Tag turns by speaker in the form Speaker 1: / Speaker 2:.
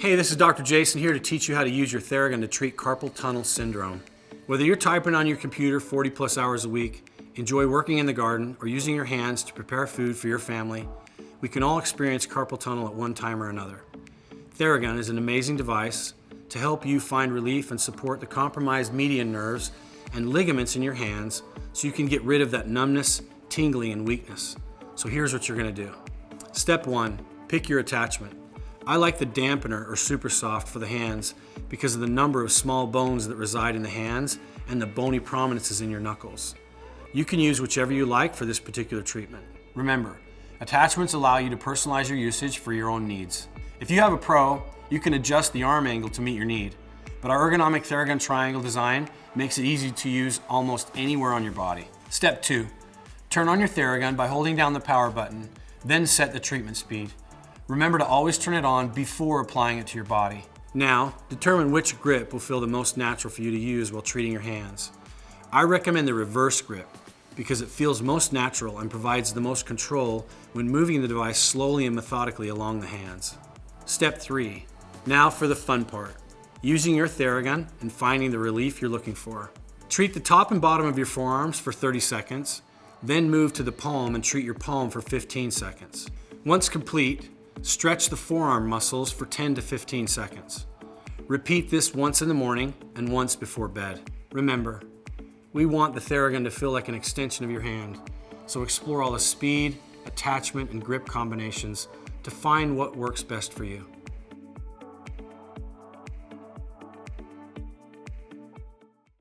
Speaker 1: Hey, this is Dr. Jason here to teach you how to use your Theragun to treat carpal tunnel syndrome. Whether you're typing on your computer 40 plus hours a week, enjoy working in the garden, or using your hands to prepare food for your family, we can all experience carpal tunnel at one time or another. Theragun is an amazing device to help you find relief and support the compromised median nerves and ligaments in your hands so you can get rid of that numbness, tingling, and weakness. So here's what you're going to do. Step 1, pick your attachment. I like the dampener or super soft for the hands because of the number of small bones that reside in the hands and the bony prominences in your knuckles. You can use whichever you like for this particular treatment. Remember, attachments allow you to personalize your usage for your own needs. If you have a Pro, you can adjust the arm angle to meet your need, but our ergonomic Theragun triangle design makes it easy to use almost anywhere on your body. Step 2, turn on your Theragun by holding down the power button, then set the treatment speed. Remember to always turn it on before applying it to your body. Now, determine which grip will feel the most natural for you to use while treating your hands. I recommend the reverse grip because it feels most natural and provides the most control when moving the device slowly and methodically along the hands. Step 3, now for the fun part, using your Theragun and finding the relief you're looking for. Treat the top and bottom of your forearms for 30 seconds, then move to the palm and treat your palm for 15 seconds. Once complete, stretch the forearm muscles for 10 to 15 seconds. Repeat this once in the morning and once before bed. Remember, we want the Theragun to feel like an extension of your hand, so explore all the speed, attachment, and grip combinations to find what works best for you.